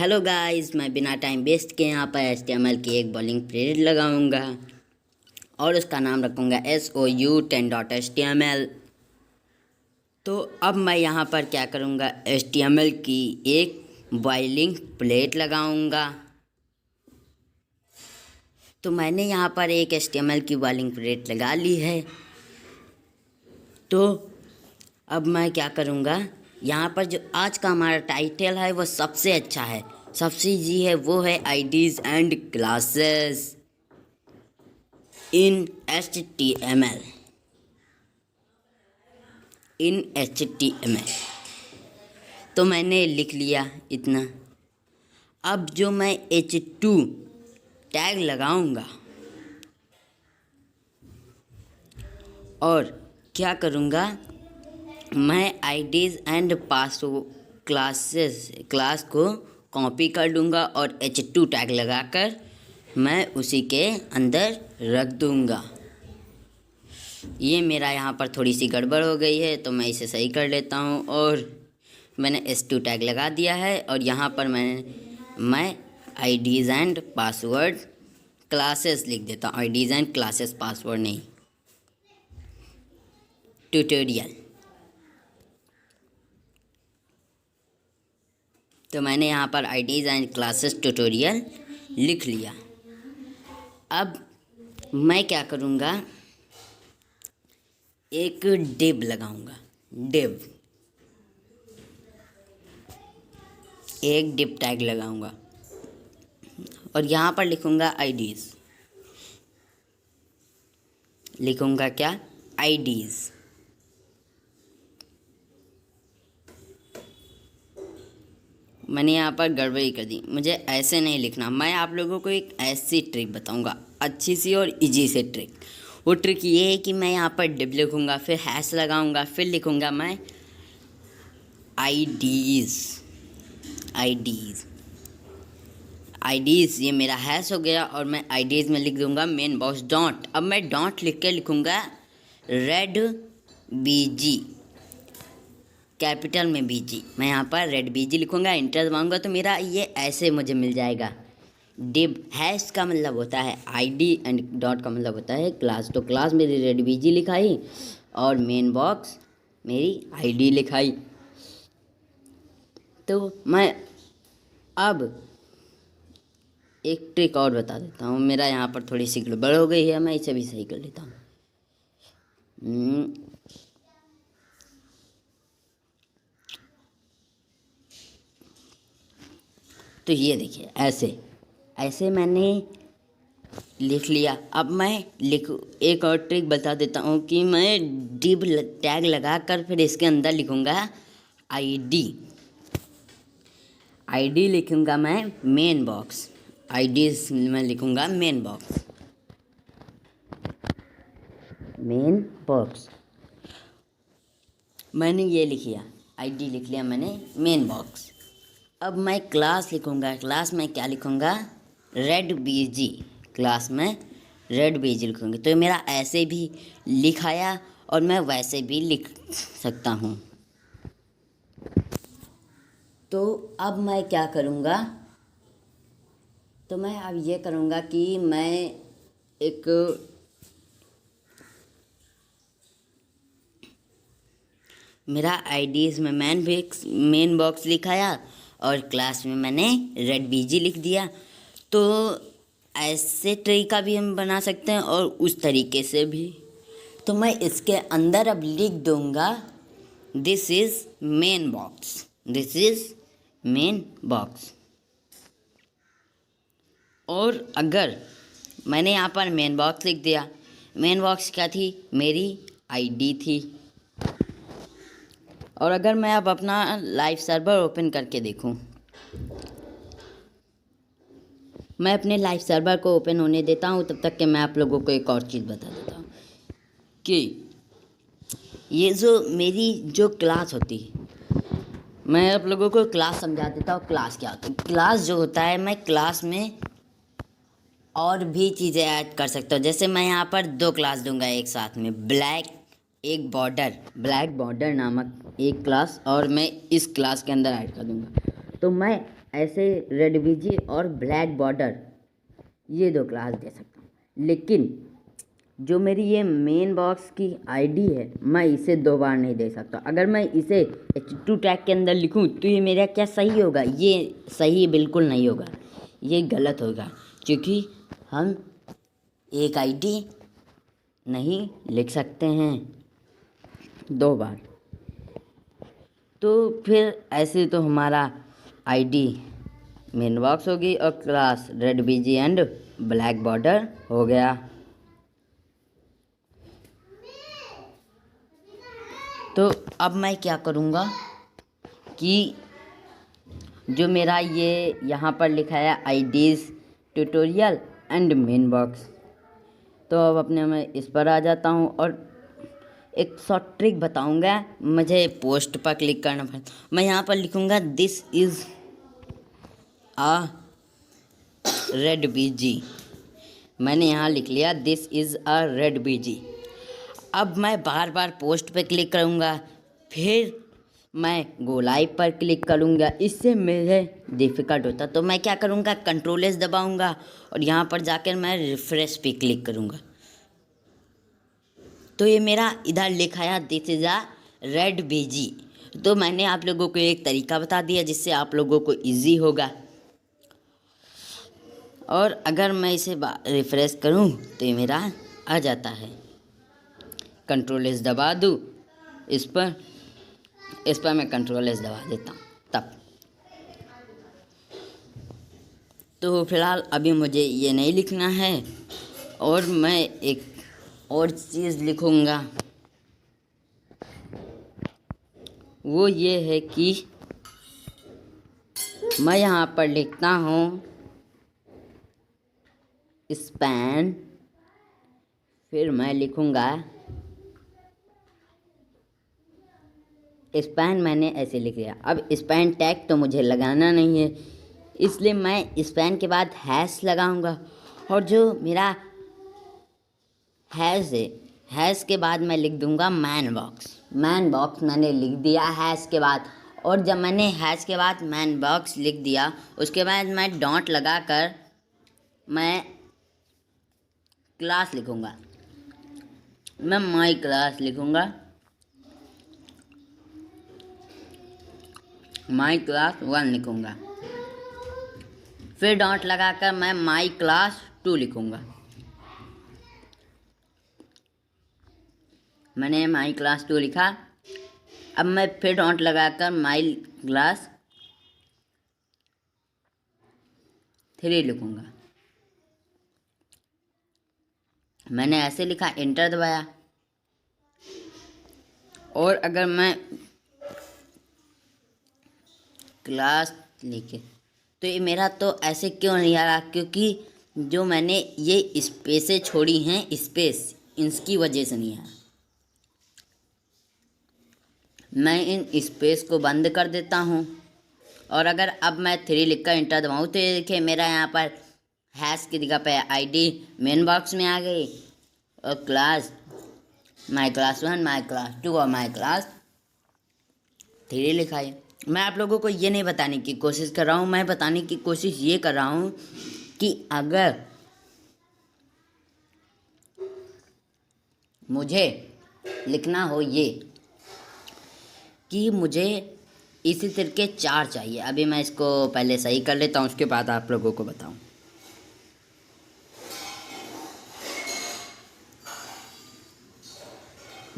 Hello guys, मैं बिना time waste के यहाँ पर HTML की एक बॉलिंग पीरियड लगाऊंगा और उसका नाम रखूँगा SOU10.html। तो अब मैं यहाँ पर क्या करूँगा, HTML की एक बॉइलिंग प्लेट लगाऊंगा। तो मैंने यहाँ पर एक HTML की बॉइलिंग प्लेट लगा ली है। तो अब मैं क्या करूँगा, यहाँ पर जो आज का हमारा टाइटल है वो सबसे अच्छा है, सबसे इजी है, वो है IDs and classes in HTML। तो मैंने लिख लिया इतना। अब जो मैं H2 टैग लगाऊंगा और क्या करूँगा, मैं आईडीज़ एंड पासवर्ड क्लास को कॉपी कर लूँगा और H2 टैग लगाकर मैं उसी के अंदर रख दूँगा। ये मेरा यहाँ पर थोड़ी सी गड़बड़ हो गई है, तो मैं इसे सही कर लेता हूँ और मैंने H2 टैग लगा दिया है। और यहाँ पर मैं आईडीज़ एंड पासवर्ड क्लासेस लिख देता हूँ, आईडीज़ एंड क्लासेस, पासवर्ड नहीं, ट्यूटोरियल। तो मैंने यहाँ पर आईडीज़ एंड क्लासेस ट्यूटोरियल लिख लिया। अब मैं क्या करूँगा, एक डिव लगाऊंगा, एक डिव टैग लगाऊंगा और यहाँ पर लिखूंगा आईडीज़, लिखूंगा क्या, आईडीज़। मैंने यहाँ पर गड़बड़ी कर दी, मुझे ऐसे नहीं लिखना। मैं आप लोगों को एक ऐसी ट्रिक बताऊंगा, अच्छी सी और इजी से ट्रिक। वो ट्रिक ये है कि मैं यहाँ पर डिव लिखूंगा, फिर हैश लगाऊंगा, फिर लिखूंगा मैं आईडीज़। ये मेरा हैश हो गया और मैं आईडीज़ में लिख दूंगा मेन बॉक्स डॉट। अब मैं डॉट लिख के लिखूंगा रेड BG, कैपिटल में BG। मैं यहाँ पर रेड BG लिखूंगा, इंटर दबाऊंगा तो मेरा ये ऐसे मुझे मिल जाएगा। डिव हैश का मतलब होता है आईडी एंड डॉट का मतलब होता है क्लास। तो क्लास मेरी रेड BG लिखाई और मेन बॉक्स मेरी आईडी लिखाई। तो मैं अब एक ट्रिक और बता देता हूँ, मेरा यहाँ पर थोड़ी सी गड़बड़ हो गई है, मैं इसे भी सही कर लेता हूँ। तो ये देखिए, ऐसे मैंने लिख लिया। अब मैं एक और ट्रिक बता देता हूँ कि मैं डिव टैग लगाकर फिर इसके अंदर लिखूँगा आईडी लिखूँगा मैं मेन बॉक्स, आईडीज़ में लिखूँगा मेन बॉक्स। मैंने ये लिख लिया, आईडी लिख लिया मैंने, मेन बॉक्स। अब मैं क्लास लिखूँगा, क्लास में क्या लिखूँगा, रेड BG, क्लास में रेड BG लिखूँगी। तो मेरा ऐसे भी लिखाया और मैं वैसे भी लिख सकता हूँ। तो अब मैं क्या करूँगा, तो मैं अब ये करूँगा कि मैं एक मेरा आईडीज़ में मेन बॉक्स लिखाया और क्लास में मैंने रेड BG लिख दिया। तो ऐसे तरीका भी हम बना सकते हैं और उस तरीके से भी। तो मैं इसके अंदर अब लिख दूँगा दिस इज़ मेन बॉक्स। और अगर मैंने यहाँ पर मेन बॉक्स लिख दिया, मेन बॉक्स क्या थी, मेरी आईडी थी। और अगर मैं अब अपना लाइव सर्वर ओपन करके देखूं, मैं अपने लाइव सर्वर को ओपन होने देता हूं, तब तक के मैं आप लोगों को एक और चीज़ बता देता हूं कि ये जो मेरी जो क्लास होती है, मैं आप लोगों को क्लास समझा देता हूँ। क्लास क्या होती है, क्लास जो होता है, मैं क्लास में और भी चीज़ें ऐड कर सकता हूँ। जैसे मैं यहाँ पर 2 क्लास दूंगा एक साथ में, ब्लैक बॉर्डर नामक एक क्लास, और मैं इस क्लास के अंदर ऐड कर दूंगा। तो मैं ऐसे रेड बीजी और ब्लैक बॉर्डर ये 2 क्लास दे सकता हूँ। लेकिन जो मेरी ये मेन बॉक्स की आईडी है मैं इसे 2 बार नहीं दे सकता। अगर मैं इसे H2 टैग के अंदर लिखूँ तो ये मेरा क्या सही होगा? ये सही बिल्कुल नहीं होगा, ये गलत होगा, क्योंकि हम एक आईडी नहीं लिख सकते हैं 2 बार। तो फिर ऐसे तो हमारा आईडी मेन बॉक्स होगी और class red BG and black border हो गया। तो अब मैं क्या करूँगा कि जो मेरा ये यहाँ पर लिखा है IDs tutorial and main box, तो अब अपने मैं इस पर आ जाता हूँ और एक शॉर्ट ट्रिक बताऊँगा। मुझे पोस्ट पर क्लिक करना पड़ता, मैं यहाँ पर लिखूँगा दिस इज़ आ रेड बीजी। मैंने यहाँ लिख लिया दिस इज़ अ रेड बीजी। अब मैं बार बार पोस्ट पे क्लिक करूँगा, फिर मैं गो लाइव पर क्लिक करूँगा, इससे मुझे डिफ़िकल्ट होता। तो मैं क्या करूँगा, कंट्रोल एस दबाऊँगा और यहाँ पर जाकर मैं रिफ़्रेश पे क्लिक करूँगा। तो ये मेरा इधर लिखा है दिस इज़ अ रेड बीजी। तो मैंने आप लोगों को एक तरीका बता दिया जिससे आप लोगों को ईजी होगा। और अगर मैं इसे रिफ़्रेश करूँ तो ये मेरा आ जाता है। कंट्रोल एस दबा दूँ इस पर मैं कंट्रोल एस दबा देता हूँ तब। तो फ़िलहाल अभी मुझे ये नहीं लिखना है और मैं एक और चीज़ लिखूँगा, वो ये है कि मैं यहाँ पर लिखता हूँ स्पैन, फिर मैं लिखूँगा स्पैन, मैंने ऐसे लिख दिया। अब स्पैन टैग तो मुझे लगाना नहीं है, इसलिए मैं स्पैन के बाद हैश लगाऊंगा। और जो मेरा हैश है, हैश के बाद मैं लिख दूंगा मैन बॉक्स। मैन बॉक्स मैंने लिख दिया हैश के बाद। और जब मैंने हैश के बाद मैन बॉक्स लिख दिया, उसके बाद मैं डॉट लगाकर मैं क्लास लिखूँगा। मैं माई क्लास लिखूँगा, माई क्लास 1 लिखूँगा। फिर डॉट लगाकर मैं माई क्लास 2 लिखूँगा। मैंने माई क्लास 2 लिखा। अब मैं फिर डॉट लगाकर माई क्लास 3 लिखूँगा। मैंने ऐसे लिखा, एंटर दबाया। और अगर मैं क्लास लिखे तो ये मेरा तो ऐसे क्यों नहीं आ रहा, क्योंकि जो मैंने ये स्पेसें छोड़ी हैं, स्पेस, इसकी वजह से नहीं आ रहा। मैं इन स्पेस को बंद कर देता हूँ। और अगर अब मैं 3 लिखकर इंटर दबाऊँ तो ये देखिए मेरा यहाँ पर हैश की जगह पे आईडी मेन बॉक्स में आ गई और class my class 1, my class 2 और माई क्लास 3 लिखा है। मैं आप लोगों को ये नहीं बताने की कोशिश कर रहा हूँ, मैं बताने की कोशिश ये कर रहा हूँ कि अगर मुझे लिखना हो ये कि मुझे इसी तरह के 4 चाहिए। अभी मैं इसको पहले सही कर लेता हूँ, उसके बाद आप लोगों को बताऊँ।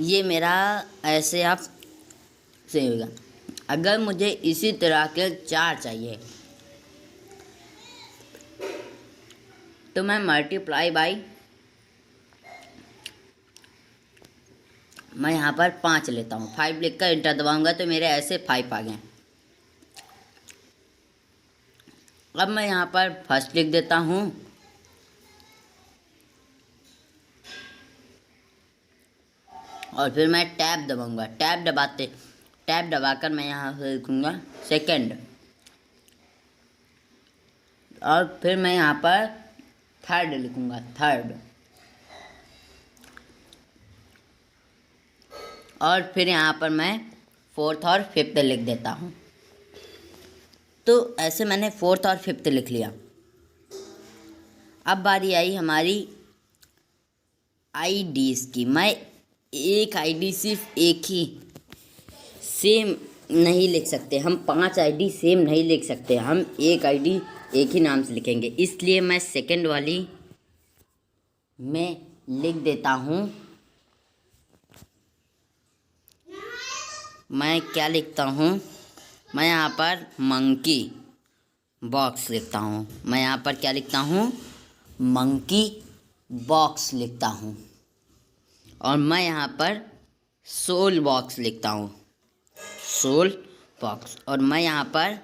ये मेरा ऐसे आप सही होगा। अगर मुझे इसी तरह के 4 चाहिए तो मैं मल्टीप्लाई बाई, मैं यहाँ पर 5 लेता हूँ, 5 लिखकर इंटर दबाऊंगा तो मेरे ऐसे 5 आ गए। अब मैं यहाँ पर फर्स्ट लिख देता हूँ और फिर मैं टैब दबाऊंगा। टैब दबाकर मैं यहाँ से लिखूँगा सेकंड और फिर मैं यहाँ पर थर्ड लिखूँगा, थर्ड। और फिर यहाँ पर मैं फोर्थ और फिफ्थ लिख देता हूँ। तो ऐसे मैंने फोर्थ और फिफ्थ लिख लिया। अब बारी आई हमारी आईडीज़ की। मैं एक आईडी सिर्फ एक ही सेम नहीं लिख सकते, हम 5 आईडी सेम नहीं लिख सकते, हम एक आईडी एक ही नाम से लिखेंगे। इसलिए मैं सेकंड वाली में लिख देता हूँ, मैं क्या लिखता हूँ, मैं यहाँ पर मंकी बॉक्स लिखता हूँ। मैं यहाँ पर क्या लिखता हूँ, मंकी बॉक्स लिखता हूँ। और मैं यहाँ पर सोल बॉक्स लिखता हूँ, सोल बॉक्स। और मैं यहाँ पर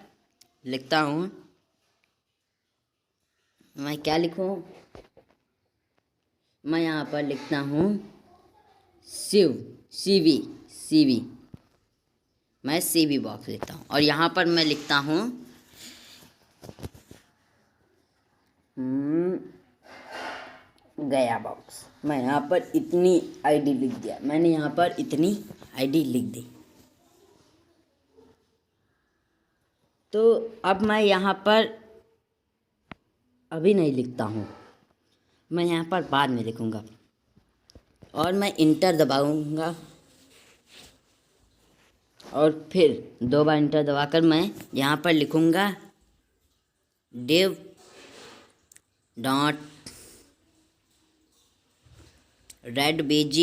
लिखता हूँ, मैं क्या लिखूँ, मैं यहाँ पर लिखता हूँ शिव, सीवी, मैं सीवी बॉक्स लिखता हूँ। और यहाँ पर मैं लिखता हूँ गया बॉक्स। मैं यहाँ पर इतनी आईडी लिख दिया, मैंने यहाँ पर इतनी आईडी लिख दी। तो अब मैं यहाँ पर अभी नहीं लिखता हूँ, मैं यहाँ पर बाद में लिखूँगा। और मैं इंटर दबाऊँगा और फिर 2 बार इंटर दबाकर मैं यहाँ पर लिखूँगा div dot redbg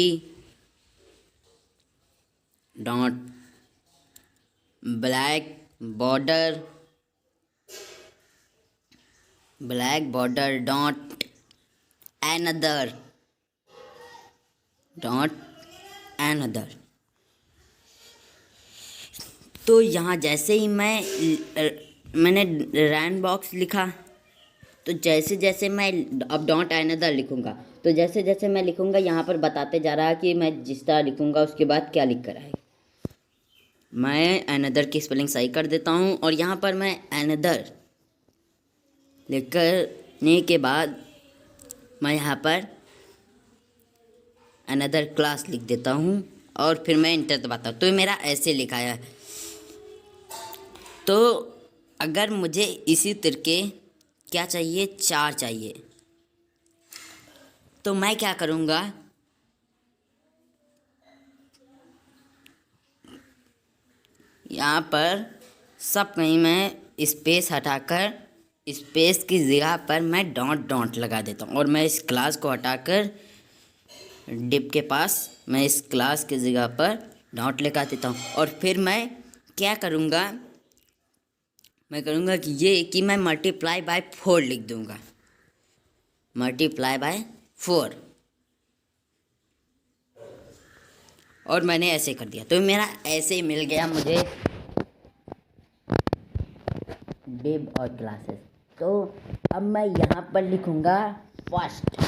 dot black border dot another। तो यहाँ जैसे ही मैंने रैन बॉक्स लिखा, तो जैसे जैसे मैं अब डॉट अनदर लिखूँगा, तो जैसे जैसे मैं लिखूँगा यहाँ पर बताते जा रहा है कि मैं जिस तरह लिखूँगा उसके बाद क्या लिख कर आएगा। मैं अनदर की स्पेलिंग सही कर देता हूँ और यहाँ पर मैं अनदर लिख करने के बाद मैं यहाँ पर अनदर क्लास लिख देता हूँ और फिर मैं इंटर दबाता हूँ। तो मेरा ऐसे लिखा है। तो अगर मुझे इसी तरीके क्या चाहिए, 4 चाहिए, तो मैं क्या करूँगा, यहाँ पर सब कहीं मैं स्पेस हटाकर स्पेस की जगह पर मैं डॉट लगा देता हूँ। और मैं इस क्लास को हटाकर डिप के पास मैं इस क्लास की जगह पर डॉट लगा देता हूँ। और फिर मैं क्या करूँगा, मैं करूँगा कि मैं मल्टीप्लाई बाय 4 लिख दूँगा, मल्टीप्लाई बाय 4। और मैंने ऐसे कर दिया, तो मेरा ऐसे मिल गया मुझे डिव और क्लासेस। तो अब मैं यहाँ पर लिखूँगा फर्स्ट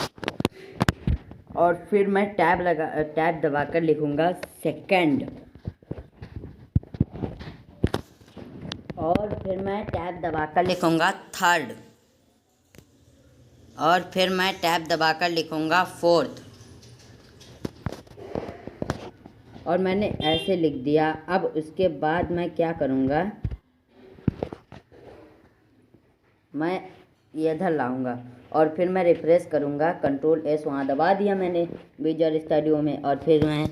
और फिर मैं टैब दबाकर लिखूँगा सेकंड और फिर मैं टैब दबाकर लिखूँगा थर्ड और फिर मैं टैब दबाकर लिखूँगा फोर्थ। और मैंने ऐसे लिख दिया। अब उसके बाद मैं क्या करूँगा, मैं इधर लाऊंगा और फिर मैं रिफ्रेश करूँगा, Ctrl+S वहाँ दबा दिया मैंने विजुअल स्टूडियो में। और फिर मैं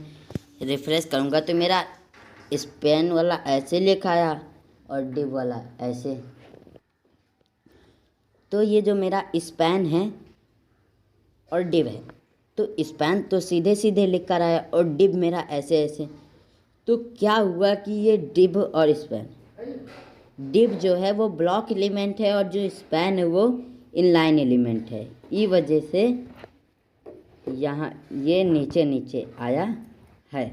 रिफ्रेश करूँगा तो मेरा स्पेन वाला ऐसे लिखा आया और डिव वाला ऐसे। तो ये जो मेरा स्पैन है और डिव है, तो स्पैन तो सीधे सीधे लिख कर आया और डिव मेरा ऐसे ऐसे। तो क्या हुआ कि ये डिव और स्पैन, डिव जो है वो ब्लॉक एलिमेंट है और जो स्पैन है वो इनलाइन एलिमेंट है। इस वजह से यहाँ ये नीचे नीचे आया है।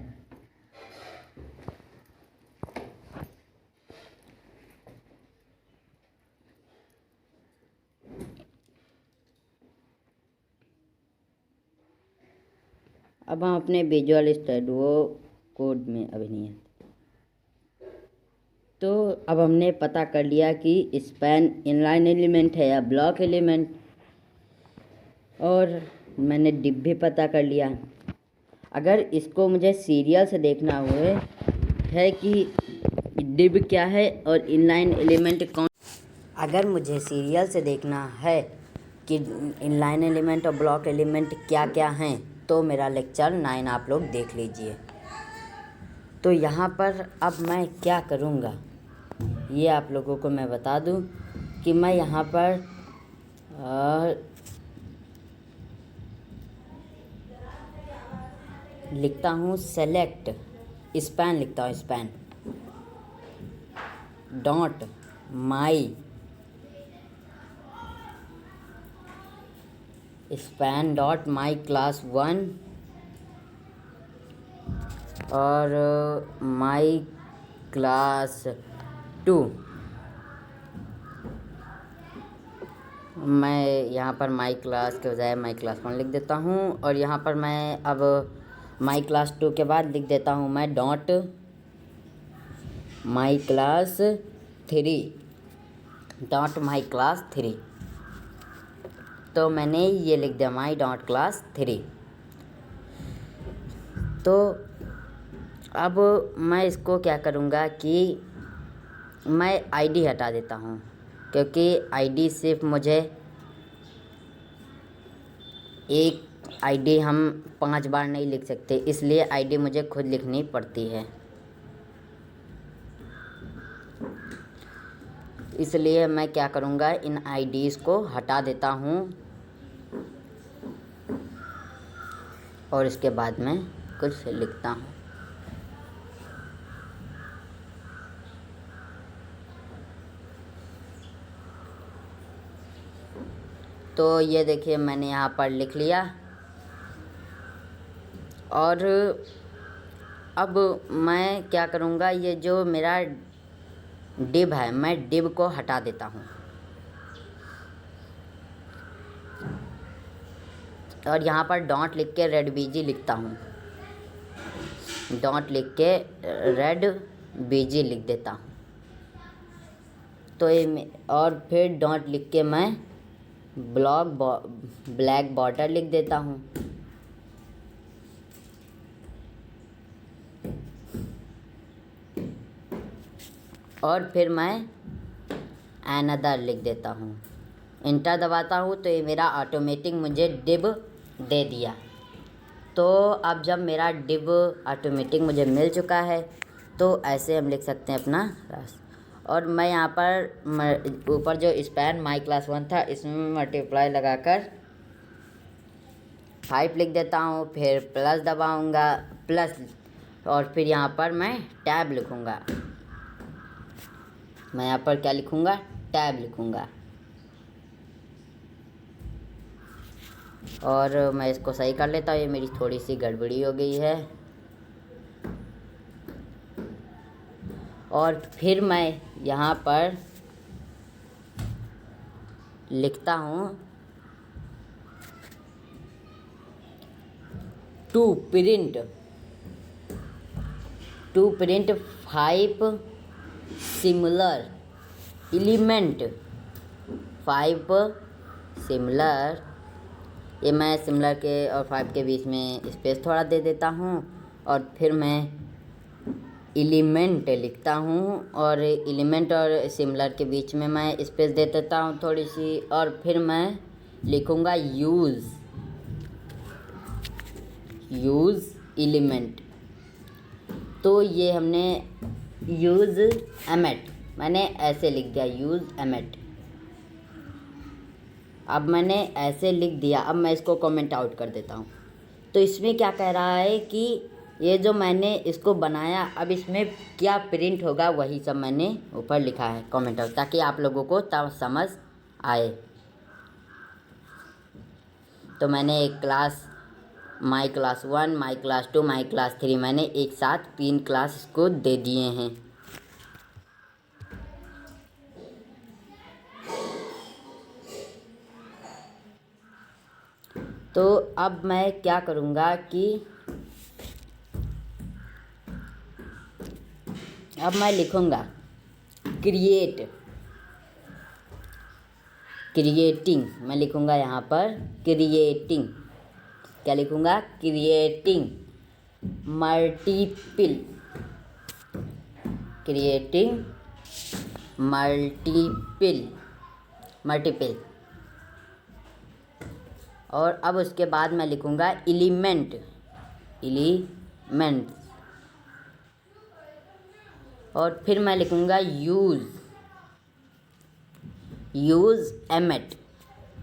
अब हम अपने विजुअल स्टूडियो कोड में अभी नहीं है। तो अब हमने पता कर लिया कि स्पैन इनलाइन एलिमेंट है या ब्लॉक एलिमेंट, और मैंने डिव भी पता कर लिया। अगर इसको मुझे सीरियल से देखना हुए है कि डिव क्या है और इनलाइन एलिमेंट कौन अगर मुझे सीरियल से देखना है कि इनलाइन एलिमेंट और ब्लॉक एलिमेंट क्या क्या हैं तो मेरा लेक्चर 9 आप लोग देख लीजिए। तो यहाँ पर अब मैं क्या करूँगा ये आप लोगों को मैं बता दूँ कि मैं यहाँ पर लिखता हूँ सेलेक्ट स्पैन, लिखता हूँ span dot my span dot my class 1 और माई क्लास 2। मैं यहाँ पर माई क्लास के बजाय माई क्लास 1 लिख देता हूँ और यहाँ पर मैं अब माई क्लास 2 के बाद लिख देता हूँ मैं dot my class 3 dot my class 3। तो मैंने ये लिख दिया माई डॉट क्लास 3। तो अब मैं इसको क्या करूँगा कि मैं आईडी हटा देता हूँ, क्योंकि आईडी सिर्फ मुझे एक आईडी हम 5 बार नहीं लिख सकते, इसलिए आईडी मुझे खुद लिखनी पड़ती है। इसलिए मैं क्या करूँगा, इन आईडीज़ को हटा देता हूँ और इसके बाद मैं कुछ लिखता हूँ। तो ये देखिए मैंने यहाँ पर लिख लिया और अब मैं क्या करूँगा, ये जो मेरा डिव है मैं डिव को हटा देता हूँ और यहाँ पर डॉट लिख के रेड बीजी लिखता हूँ, डॉट लिख के रेड बीजी लिख देता हूँ। तो ये और फिर डॉट लिख के मैं ब्लैक बॉर्डर लिख देता हूँ। और फिर मैं अनदर लिख देता हूँ, इंटर दबाता हूँ तो ये मेरा ऑटोमेटिक मुझे डिव दे दिया। तो अब जब मेरा डिव ऑटोमेटिक मुझे मिल चुका है तो ऐसे हम लिख सकते हैं अपना रास्ता। और मैं यहाँ पर ऊपर जो स्पैन माई क्लास 1 था इसमें मल्टीप्लाई लगाकर 5 लिख देता हूँ, फिर प्लस दबाऊँगा प्लस और फिर यहाँ पर मैं टैब लिखूँगा। मैं यहाँ पर क्या लिखूँगा, टैब लिखूँगा। और मैं इसको सही कर लेता हूँ, ये मेरी थोड़ी सी गड़बड़ी हो गई है। और फिर मैं यहाँ पर लिखता हूँ to print 5 similar element 5 similar. ये मैं सिमिलर के और 5 के बीच में स्पेस थोड़ा दे देता हूँ और फिर मैं एलिमेंट लिखता हूँ और एलिमेंट और सिमिलर के बीच में मैं स्पेस दे देता हूँ थोड़ी सी। और फिर मैं लिखूँगा यूज़ एलिमेंट। तो ये हमने यूज़ एमेट, मैंने ऐसे लिख दिया यूज़ एमेट। अब मैंने ऐसे लिख दिया, अब मैं इसको कमेंट आउट कर देता हूँ। तो इसमें क्या कह रहा है कि ये जो मैंने इसको बनाया अब इसमें क्या प्रिंट होगा वही सब मैंने ऊपर लिखा है कमेंट आउट, ताकि आप लोगों को तब समझ आए। तो मैंने एक class my class 1 my class 2 my class 3 मैंने एक साथ 3 क्लास को दे दिए हैं। तो अब मैं क्या करूँगा कि अब मैं लिखूँगा क्रिएटिंग। मैं लिखूँगा यहाँ पर क्रिएटिंग, क्या लिखूँगा, क्रिएटिंग मल्टीपल मल्टीपल। और अब उसके बाद मैं लिखूँगा एलिमेंट, एलिमेंट। और फिर मैं लिखूँगा यूज़ एमेट,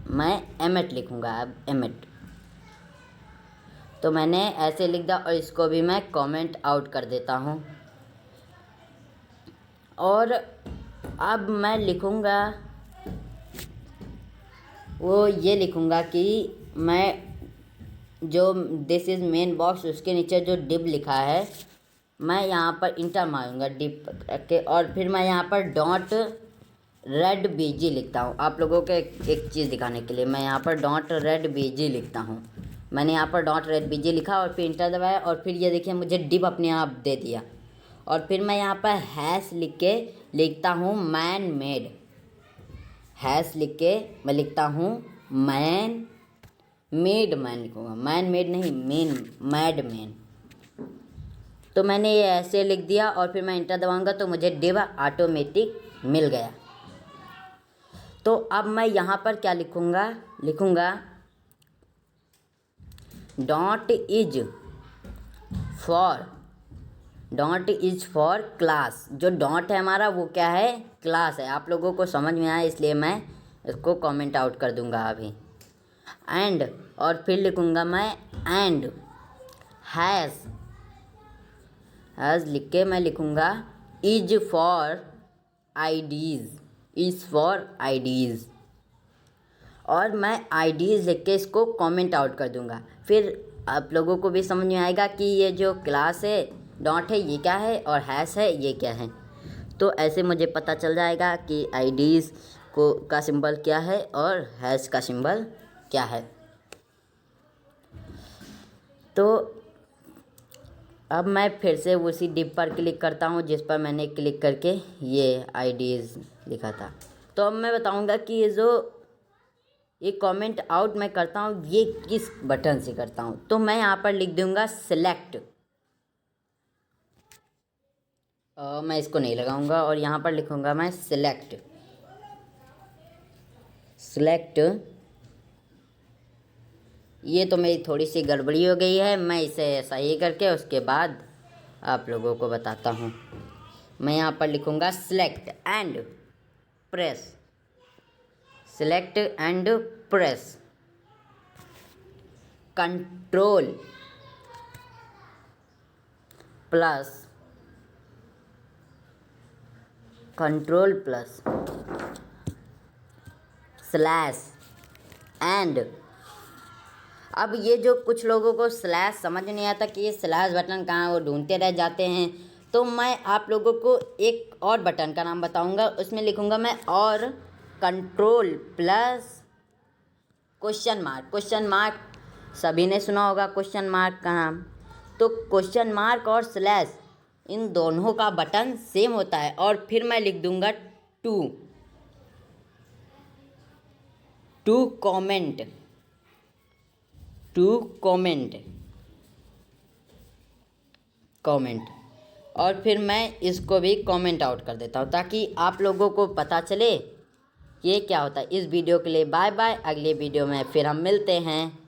मैं एमेट लिखूँगा अब, एमेट। तो मैंने ऐसे लिख दिया और इसको भी मैं कमेंट आउट कर देता हूँ। और अब मैं लिखूँगा, वो ये लिखूँगा कि मैं जो दिस इज़ मेन बॉक्स, उसके नीचे जो डिव लिखा है मैं यहाँ पर इंटर मारूंगा डिव के, और फिर मैं यहाँ पर डॉट रेड बीजी लिखता हूँ। आप लोगों को एक चीज़ दिखाने के लिए मैं यहाँ पर डॉट रेड बीजी लिखता हूँ। मैंने यहाँ पर डॉट रेड बीजी लिखा और फिर इंटर दबाया, और फिर ये देखिए मुझे डिव अपने आप दे दिया। और फिर मैं यहाँ पर हैश लिख के लिखता हूँ मैन मेड, हैश लिख के मैं लिखता हूँ मैन मेड, मैन लिखूँगा, मैन मेड नहीं, मैड मैन। तो मैंने ये ऐसे लिख दिया और फिर मैं इंटर दबाऊंगा तो मुझे डिव ऑटोमेटिक मिल गया। तो अब मैं यहाँ पर क्या लिखूँगा डॉट इज फॉर क्लास। जो डॉट है हमारा वो क्या है, क्लास है। आप लोगों को समझ में आया इसलिए मैं इसको कमेंट आउट कर दूंगा अभी। एंड, और फिर लिखूँगा मैं एंड हैज़ लिख के मैं लिखूँगा इज फॉर आईडीज़, और मैं आईडीज़ लिख के इसको कमेंट आउट कर दूंगा। फिर आप लोगों को भी समझ में आएगा कि ये जो क्लास है, डॉट है, ये क्या है, और हैश है ये क्या है। तो ऐसे मुझे पता चल जाएगा कि आईडीज़ का सिंबल क्या है और हैश का सिंबल क्या है। तो अब मैं फिर से उसी डिव पर क्लिक करता हूँ जिस पर मैंने क्लिक करके ये आईडीज़ लिखा था। तो अब मैं बताऊँगा कि ये कमेंट आउट मैं करता हूँ ये किस बटन से करता हूँ। तो मैं यहाँ पर लिख दूँगा सेलेक्ट, मैं इसको नहीं लगाऊंगा, और यहाँ पर लिखूँगा मैं सेलेक्ट। ये तो मेरी थोड़ी सी गड़बड़ी हो गई है, मैं इसे सही करके उसके बाद आप लोगों को बताता हूँ। मैं यहाँ पर लिखूँगा select and press, control plus slash and. अब ये जो कुछ लोगों को स्लैश समझ नहीं आता कि ये स्लैश बटन कहाँ है, वो ढूंढते रह जाते हैं। तो मैं आप लोगों को एक और बटन का नाम बताऊंगा, उसमें लिखूंगा मैं और कंट्रोल प्लस क्वेश्चन मार्क। सभी ने सुना होगा क्वेश्चन मार्क का नाम। तो क्वेश्चन मार्क और स्लैश इन दोनों का बटन सेम होता है। और फिर मैं लिख दूंगा टू कमेंट, और फिर मैं इसको भी कमेंट आउट कर देता हूँ ताकि आप लोगों को पता चले ये क्या होता है। इस वीडियो के लिए बाय बाय, अगले वीडियो में फिर हम मिलते हैं।